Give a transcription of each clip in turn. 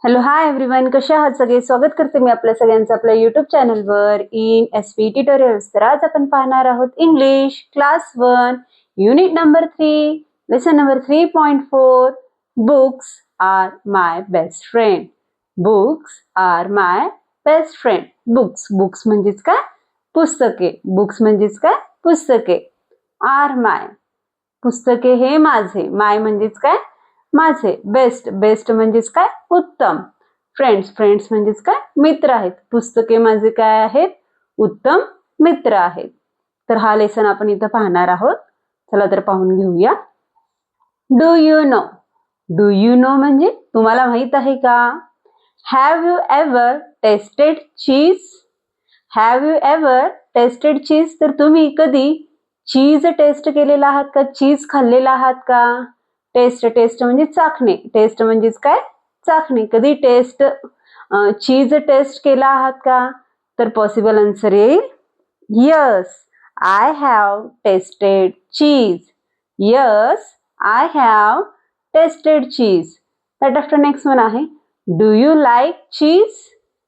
Hello hi everyone, कसे आहात सगळे? स्वागत करते मी आपल्या सगळ्यांचं आपल्या युट्यूब चॅनलवर इन एसपी ट्युटोरियल्स. तर आज आपण पाहणार आहोत English class 1 unit number 3 lesson number 3.4 books are my best friend. Books are my best friend. Books म्हणजेच काय? पुस्तके. बुक्स म्हणजेच काय? पुस्तके. आर माय पुस्तके हे माझे. माय म्हणजेच काय? माझे. बेस्ट म्हणजेच काय? उत्तम. फ्रेंड्स म्हणजेच काय? मित्र आहेत. पुस्तके माझे काय आहेत? उत्तम मित्र आहेत. तर हा लेसन आपण इथं पाहणार आहोत. चला तर पाहून घेऊया. Do you know. Do you know म्हणजे तुम्हाला माहित आहे का? Have you ever tasted cheese? Have you ever tasted cheese? तर तुम्ही कधी चीज टेस्ट केलेला आहात का? चीज खाल्लेला आहात का? टेस्ट म्हणजे चाखणे. टेस्ट म्हणजेच काय? चाखणे. कधी चीज टेस्ट केला आहात का? तर पॉसिबल आन्सर येईल yes, I have tested cheese. Yes, I have tested cheese. That after next one आहे डू यू लाईक चीज?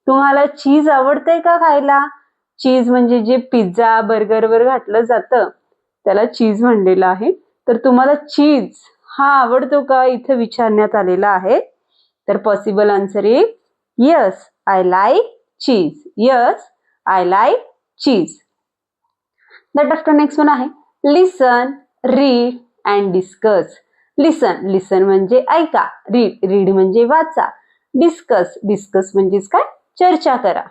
तुम्हाला चीज आवडते का खायला? चीज म्हणजे जे पिझ्झा बर्गरवर घातलं जातं त्याला चीज म्हणलेलं आहे. तर तुम्हाला चीज हा आवडतो का इथे विचारण्यात आलेला आहे. तर possible answer is yes, I like cheese. Yes, I like cheese. That after next one आहे लिसन, रीड अँड डिस्कस. लिसन म्हणजे ऐका. रीड म्हणजे वाचा. डिस्कस म्हणजेच काय? चर्चा करा.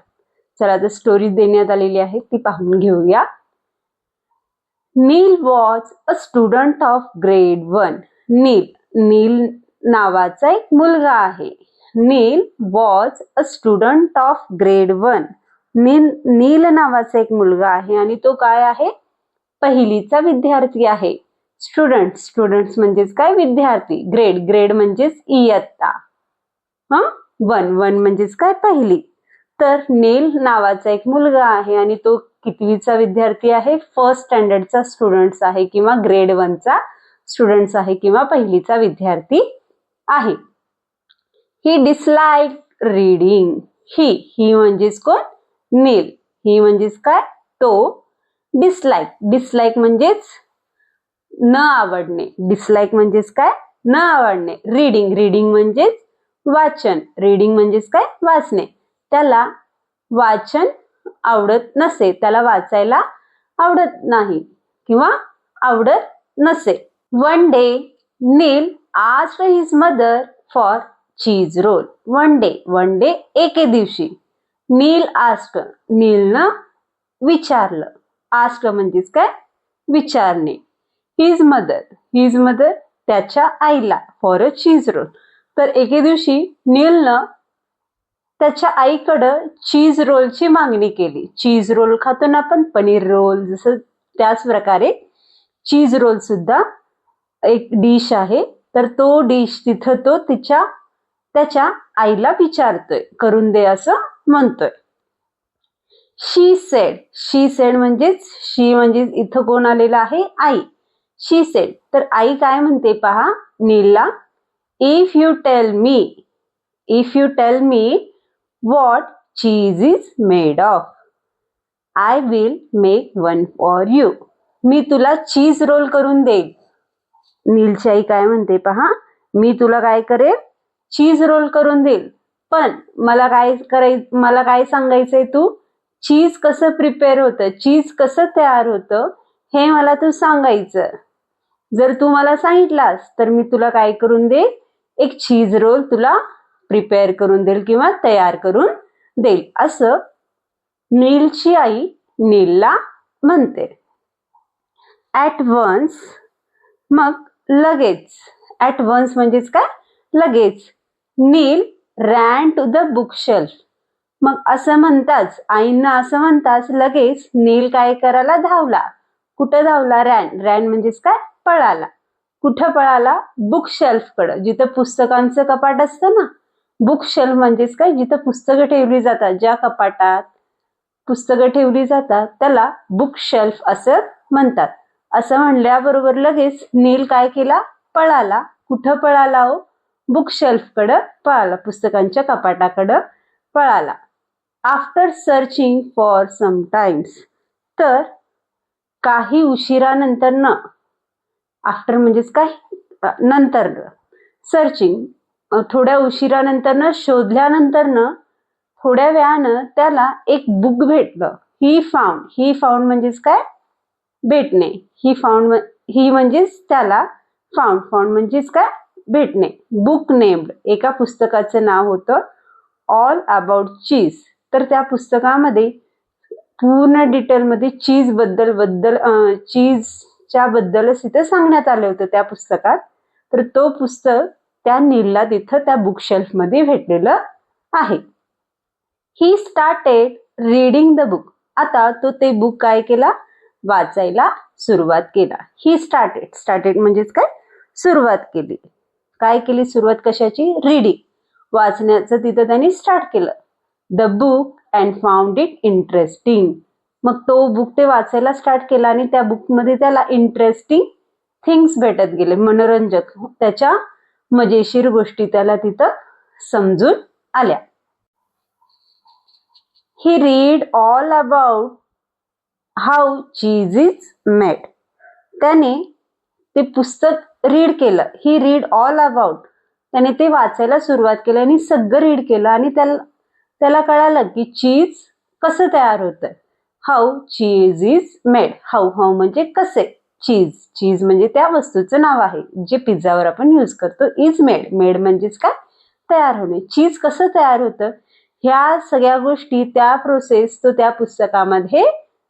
चला तर स्टोरी देण्यात आलेली आहे ती पाहून घेऊया. Neel was a student of grade 1. Neel नावाचा एक मुलगा आहे. Neel was a student of grade 1. Neel नावाचा एक मुलगा आहे आणि तो काय आहे? पहिलीचा विद्यार्थी आहे. स्टुडंट्स म्हणजेच काय? विद्यार्थी. ग्रेड म्हणजेच इयत्ता. वन म्हणजेच काय? पहिली. तर नील नावाचा एक मुलगा आहे आणि तो कितवीचा विद्यार्थी आहे? फर्स्ट स्टँडर्डचा स्टुडंट्स आहे किंवा ग्रेड 1चा स्टुडंट्स आहे किंवा पहिलीचा विद्यार्थी आहे. ही डिसलाइक रीडिंग. ही म्हणजेच कोण? नील. ही म्हणजेच काय? तो. डिसलाइक म्हणजेच न आवडणे. डिसलाइक म्हणजेच काय? न आवडणे. रीडिंग म्हणजेच वाचन. रीडिंग म्हणजेच काय? वाचणे. त्याला वाचन आवडत नसे. त्याला वाचायला आवडत नाही किंवा आवडत नसे. One day Neel asked his mother for cheese roll. One day एके दिवशी. नीलनं विचारलं. आस्क्ड म्हणजेच काय? विचारणे. हिज मदर त्याच्या आईला फॉर अ चीज रोल. तर एके दिवशी नीलनं त्याच्या आईकडं चीज रोलची मागणी केली. चीज रोल खातो ना आपण, पनीर रोल, जसं त्याच प्रकारे चीज रोल सुद्धा एक डिश आहे. तर तो डिश तिथं तो त्याच्या आईला विचारतोय, करून दे असं म्हणतोय. शी सेड म्हणजेच इथं कोण आलेलं आहे? आई. She said. तर आई काय म्हणते पहा नीलला. If you tell me what cheese is made of, I will make one for you. मी तुला चीज रोल करून देईल. नीलची आई काय म्हणते पहा, मी तुला काय करेल? चीज रोल करून देईल. पण मला काय सांगायचंय? तू चीज कसं प्रिपेअर होतं, चीज कसं तयार होतं हे मला तू सांगायचं. जर तू मला सांगितलास तर मी तुला काय करून देईल? एक चीज रोल तुला प्रिपेअर करून देईल किंवा तयार करून देईल असं नीलची आई नीलला म्हणते. ॲट वन्स मग लगेच. ॲट वन्स म्हणजेच काय? लगेच. Neel ran to the book shelf. मग असं म्हणताच, आईंना असं म्हणताच लगेच नील काय करायला धावला. कुठं धावला? रॅन म्हणजेच काय? पळाला. कुठं पळाला? बुक शेल्फ कडं, जिथं पुस्तकांचं कपाट असतं ना. बुक शेल्फ म्हणजेच काय? जिथं पुस्तकं ठेवली जातात. ज्या कपाटात पुस्तकं ठेवली जातात त्याला बुक शेल्फ असं म्हणतात. असं म्हणल्याबरोबर लगेच नील काय केला? पळाला. कुठं पळाला हो? बुक शेल्फकडं पळाला, पुस्तकांच्या कपाटाकडं पळाला. After searching for some times, तर काही उशिरानंतर न, आफ्टर म्हणजेच काय, नंतर, सर्चिंग थोड्या उशिरानंतर शोधल्यानंतर थोड्या वेळानं त्याला एक बुक भेटलं. ही फाउंड म्हणजेच काय, भेटणे. ही म्हणजेच त्याला, फाउंड म्हणजेच काय, भेटणे. बुक नेम्ड, एका पुस्तकाचं नाव होतं ऑल अबाउट चीज. तर त्या पुस्तकामध्ये पूर्ण डिटेलमध्ये चीजच्या बद्दलच तिथं सांगण्यात आलं होतं त्या पुस्तकात. तर तो पुस्तक त्या नीलला तिथं त्या बुक शेल्फ मध्ये भेटलेलं आहे. He started reading the book, आता तो ते बुक काय केला, वाचायला सुरुवात केला. ही स्टार्टेड म्हणजेच काय, सुरुवात केली. काय केली सुरुवात, कशाची, रीडिंग, वाचण्याचं तिथं त्यांनी स्टार्ट केलं. The book and found it interesting, मग तो बुक ते वाचायला स्टार्ट केला आणि त्या बुकमध्ये त्याला इंटरेस्टिंग थिंग्स भेटत गेले, मनोरंजक, त्याच्या मजेशीर गोष्टी त्याला तिथं समजून आल्या. He read all about how cheese is made, त्याने ते पुस्तक रीड केलं. ही रीड ऑल अबाउट, त्याने ते वाचायला सुरुवात केली आणि सगळं रीड केलं आणि त्याला कळालं की चीज कसं तयार होतं. How cheese is made, how म्हणजे कसे, चीज म्हणजे त्या वस्तूचं नाव आहे जे पिझ्झावर आपण यूज करतो. इज मेड म्हणजेच काय, तयार होणे. चीज कसं तयार होतं, ह्या सगळ्या गोष्टी, त्या प्रोसेस तो त्या पुस्तकामध्ये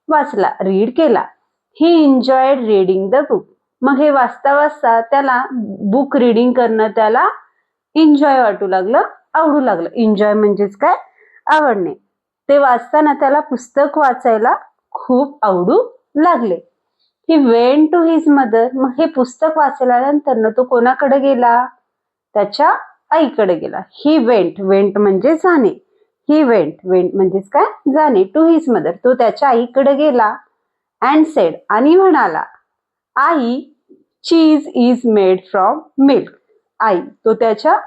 वाचला, रीड केला. ही एन्जॉयड रीडिंग द बुक, मग हे वाचता वाचता त्याला बुक रीडिंग करणं त्याला एन्जॉय वाटू लागलं, आवडू लागलं. एन्जॉय म्हणजेच काय, आवडणे. ते वाचताना त्याला पुस्तक वाचायला खूप आवडू लागले. He went to his mother, मग हे पुस्तक वाचल्यानंतर तो कोणाकडे गेला, त्याच्या आईकडे गेला. ही वेंट म्हणजे जाणे. ही वेंट म्हणजेच काय, जाणे. टू हिज मदर, तो त्याच्या आईकडे गेला. अँड सेड, आणि म्हणाला, आई चीज इज मेड फ्रॉम मिल्क, आई, तो त्याच्या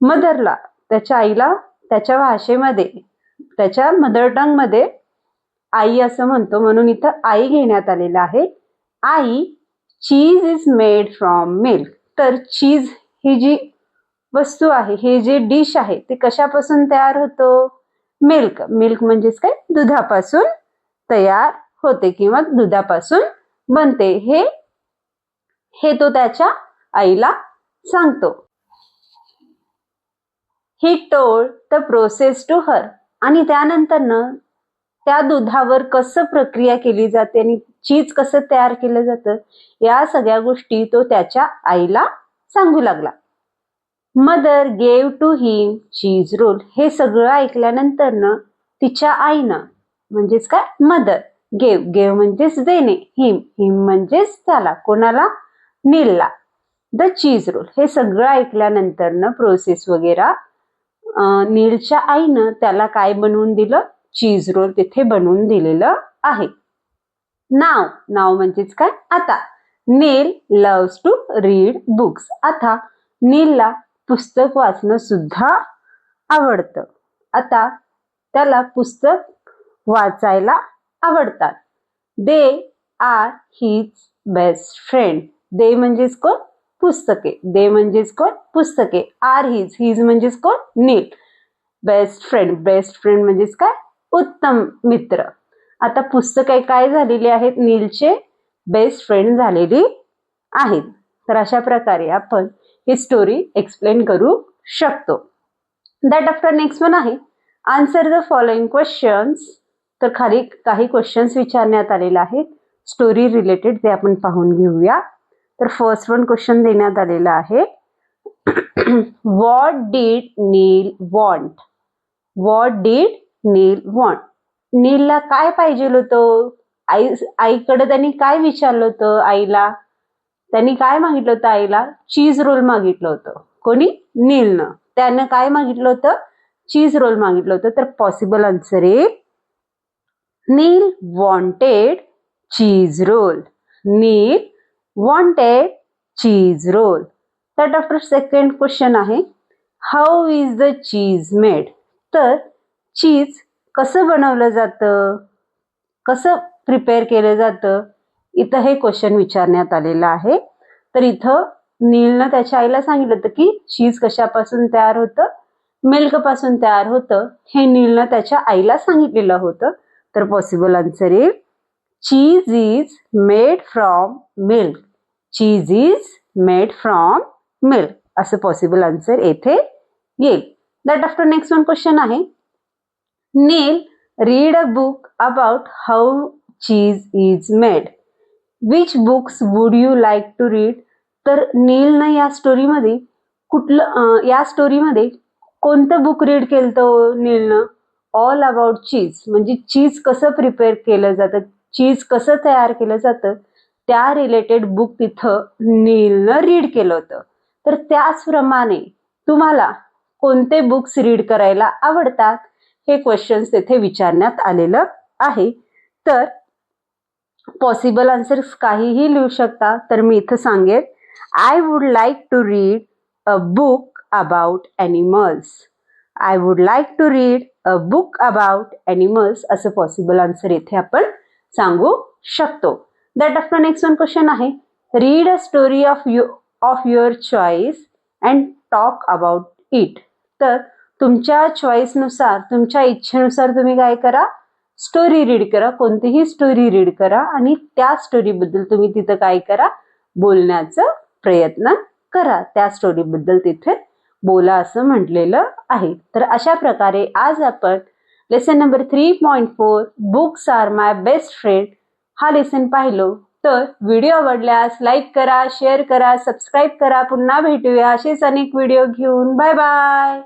मदरला, त्याच्या आईला त्याच्या भाषेमध्ये, त्याच्या मदर टंग मध्ये आई असं म्हणतो, म्हणून इथं आई घेण्यात आलेला आहे. आई चीज इज मेड फ्रॉम मिल्क, तर चीज ही जी वस्तू आहे, हे जे डिश आहे, ते कशापासून तयार होतो, मिल्क म्हणजेच काय, दुधापासून तयार होते किंवा दुधापासून बनते. हे तो त्याच्या आईला सांगतो. He told the process to her, आणि त्यानंतर त्या दुधावर कसं प्रक्रिया केली जाते आणि चीज कसं तयार केलं जातं, या सगळ्या गोष्टी तो त्याच्या आईला सांगू लागला. Mother gave to him cheese roll, हे सगळं ऐकल्यानंतर तिच्या आईनं, म्हणजेच काय, मदर, गेव म्हणजेच देणे, हिम म्हणजेच त्याला, कोणाला, नीलला, द चीज रोल, हे सगळं ऐकल्यानंतर प्रोसेस वगैरे, नीलच्या आईनं त्याला काय बनवून दिलं, चीज रोल तिथे बनवून दिलेलं आहे. नाव म्हणजेच काय, आता. नील लव्स टू रीड बुक्स, आता नीलला पुस्तक वाचणं सुद्धा आवडतं. आता त्याला पुस्तक वाचायला आवडतात. They are his best friend, they म्हणजेच कोण, पुस्तके, दे म्हणजेच कोण, पुस्तके. आर हिज म्हणजेच कोण, नील. बेस्ट फ्रेंड म्हणजेच काय, उत्तम मित्र. आता पुस्तके काय झालेली आहेत, नीलचे बेस्ट फ्रेंड झालेली आहेत. तर अशा प्रकारे आपण ही स्टोरी एक्सप्लेन करू शकतो. दॅट आफ्टर नेक्स्ट वन आहे आन्सर द फॉलोइंग क्वेश्चन्स. तर खाली काही क्वेश्चन्स विचारण्यात आलेले आहेत स्टोरी रिलेटेड, ते आपण पाहून घेऊया. तर फर्स्ट वन क्वेश्चन देण्यात आलेला आहे, what did Neel want, what did Neel want, नीलला काय पाहिजे होतं, आईकडे त्यांनी काय विचारलं होतं, आईला त्यांनी काय मागितलं होतं, आईला चीज रोल मागितलं होतं. कोणी, नीलनं. त्यानं काय मागितलं होतं, चीज रोल मागितलं होतं. तर पॉसिबल आन्सर आहे Neel wanted cheese roll, Neel wanted cheese roll. That after second question आहे how is the cheese made. तर चीज कसं बनवलं जातं, कसं प्रिपेअर केलं जातं, इथं हे क्वेश्चन विचारण्यात आलेलं आहे. तर इथं नीलनं त्याच्या आईला सांगितलं होतं की चीज कशापासून तयार होतं, मिल्क पासून तयार होतं, हे नीलनं त्याच्या आईला सांगितलेलं होतं. तर पॉसिबल आन्सर येईल cheese is made from milk. Cheese is made from milk असं पॉसिबल आन्सर येथे येईल. That after next one question आहे Neel read a book about how cheese is made. Which books would you like to read. तर नीलनं या स्टोरीमध्ये या स्टोरीमध्ये कोणतं बुक रीड केलं नीलनं, ऑल अबाउट चीज, म्हणजे चीज कसं प्रिपेअर केलं जातं, चीज कसं तयार केलं जातं त्या रिलेटेड बुक तिथं नीलनं रीड केलं होतं. तर त्याचप्रमाणे तुम्हाला कोणते बुक्स रीड करायला आवडतात हे क्वेश्चन्स तिथे विचारण्यात आलेलं आहे. तर पॉसिबल आन्सर्स काहीही लिहू शकता. तर मी इथं सांगेन I would like to read a book about animals. I would like to read a book about animals असं पॉसिबल आन्सर इथे आपण सांगू शकतो. That after next one question आहे read a story of your choice and talk about it. तर तुमच्या चॉईसनुसार, तुमच्या इच्छेनुसार तुम्ही काय करा, स्टोरी रीड करा, कोणतीही स्टोरी रीड करा आणि त्या स्टोरीबद्दल तुम्ही तिथं काय करा, बोलण्याचा प्रयत्न करा. त्या स्टोरीबद्दल तिथे बोला असं म्हटलेलं आहे. तर अशा प्रकारे आज आपण lesson number 3.4 books are my best friend हा लेसन पाहिलो. तर व्हिडिओ आवडल्यास लाईक करा, शेअर करा, सबस्क्राईब करा. पुन्हा भेटूया असेच अनेक व्हिडिओ घेऊन. Bye bye.